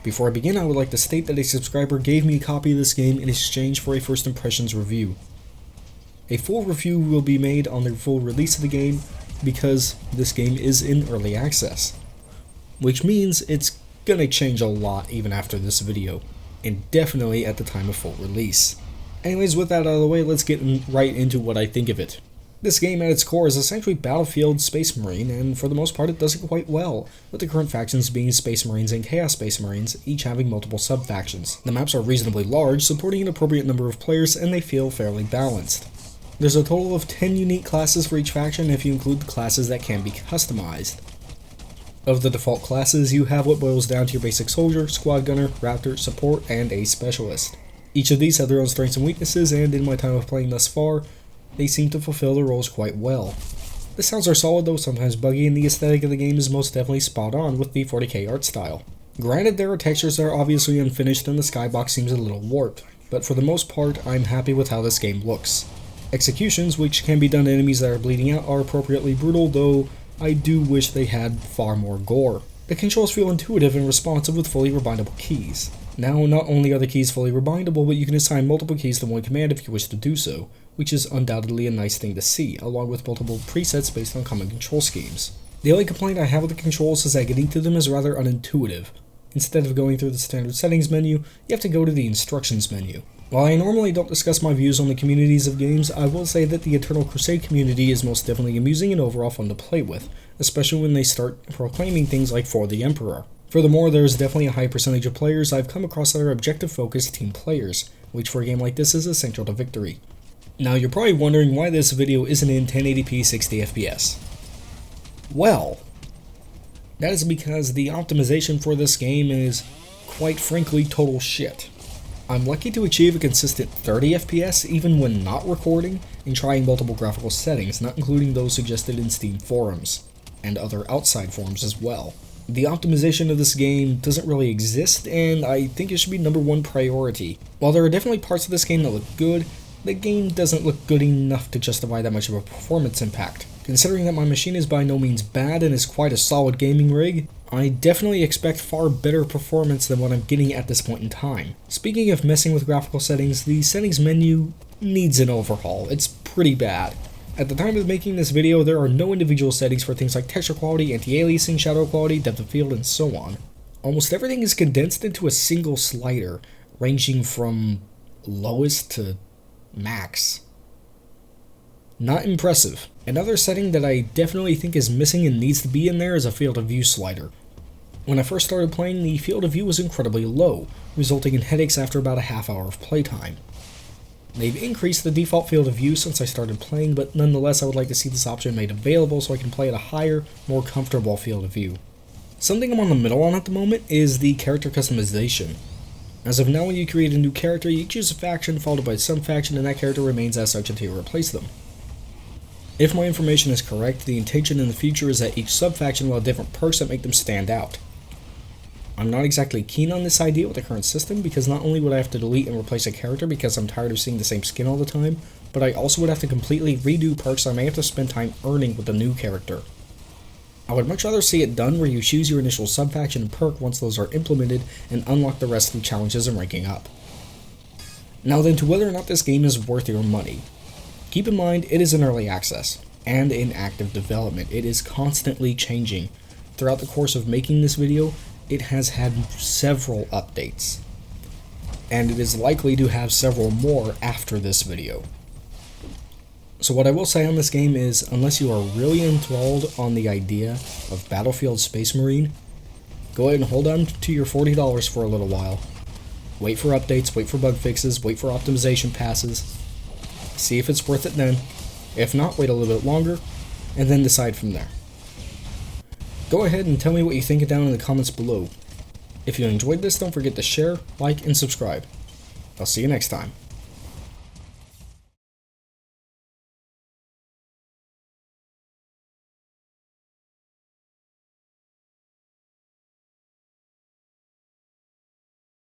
Before I begin, I would like to state that a subscriber gave me a copy of this game in exchange for a first impressions review. A full review will be made on the full release of the game because this game is in early access, which means it's gonna change a lot even after this video, and definitely at the time of full release. Anyways, with that out of the way, let's get right into what I think of it. This game at its core is essentially Battlefield Space Marine, and for the most part it does it quite well, with the current factions being Space Marines and Chaos Space Marines, each having multiple sub-factions. The maps are reasonably large, supporting an appropriate number of players, and they feel fairly balanced. There's a total of 10 unique classes for each faction if you include the classes that can be customized. Of the default classes, you have what boils down to your basic soldier, squad gunner, raptor, support, and a specialist. Each of these have their own strengths and weaknesses, and in my time of playing thus far, they seem to fulfill their roles quite well. The sounds are solid though, sometimes buggy, and the aesthetic of the game is most definitely spot on with the 40k art style. Granted, there are textures that are obviously unfinished and the skybox seems a little warped, but for the most part, I'm happy with how this game looks. Executions, which can be done to enemies that are bleeding out, are appropriately brutal, though I do wish they had far more gore. The controls feel intuitive and responsive with fully rebindable keys. Now, not only are the keys fully rebindable, but you can assign multiple keys to one command if you wish to do so, which is undoubtedly a nice thing to see, along with multiple presets based on common control schemes. The only complaint I have with the controls is that getting to them is rather unintuitive. Instead of going through the standard settings menu, you have to go to the instructions menu. While I normally don't discuss my views on the communities of games, I will say that the Eternal Crusade community is most definitely amusing and overall fun to play with, especially when they start proclaiming things like For the Emperor. Furthermore, there is definitely a high percentage of players I've come across that are objective-focused team players, which for a game like this is essential to victory. Now you're probably wondering why this video isn't in 1080p 60fps. Well, that is because the optimization for this game is, quite frankly, total shit. I'm lucky to achieve a consistent 30 FPS even when not recording and trying multiple graphical settings, not including those suggested in Steam forums, and other outside forums as well. The optimization of this game doesn't really exist, and I think it should be #1 priority. While there are definitely parts of this game that look good, the game doesn't look good enough to justify that much of a performance impact. Considering that my machine is by no means bad and is quite a solid gaming rig, I definitely expect far better performance than what I'm getting at this point in time. Speaking of messing with graphical settings, the settings menu needs an overhaul. It's pretty bad. At the time of making this video, there are no individual settings for things like texture quality, anti-aliasing, shadow quality, depth of field, and so on. Almost everything is condensed into a single slider, ranging from lowest to max. Not impressive. Another setting that I definitely think is missing and needs to be in there is a field of view slider. When I first started playing, the field of view was incredibly low, resulting in headaches after about a half hour of playtime. They've increased the default field of view since I started playing, but nonetheless I would like to see this option made available so I can play at a higher, more comfortable field of view. Something I'm on the middle on at the moment is the character customization. As of now, when you create a new character, you choose a faction followed by some faction, and that character remains as such until you replace them. If my information is correct, the intention in the future is that each sub-faction will have different perks that make them stand out. I'm not exactly keen on this idea with the current system, because not only would I have to delete and replace a character because I'm tired of seeing the same skin all the time, but I also would have to completely redo perks I may have to spend time earning with the new character. I would much rather see it done where you choose your initial sub-faction and perk once those are implemented and unlock the rest through challenges and ranking up. Now then, to whether or not this game is worth your money. Keep in mind, it is in early access, and in active development. It is constantly changing. Throughout the course of making this video, it has had several updates, and it is likely to have several more after this video. So what I will say on this game is, unless you are really enthralled on the idea of Battlefield Space Marine, go ahead and hold on to your $40 for a little while. Wait for updates, wait for bug fixes, wait for optimization passes. See if it's worth it then. If not, wait a little bit longer, and then decide from there. Go ahead and tell me what you think down in the comments below. If you enjoyed this, don't forget to share, like, and subscribe. I'll see you next time.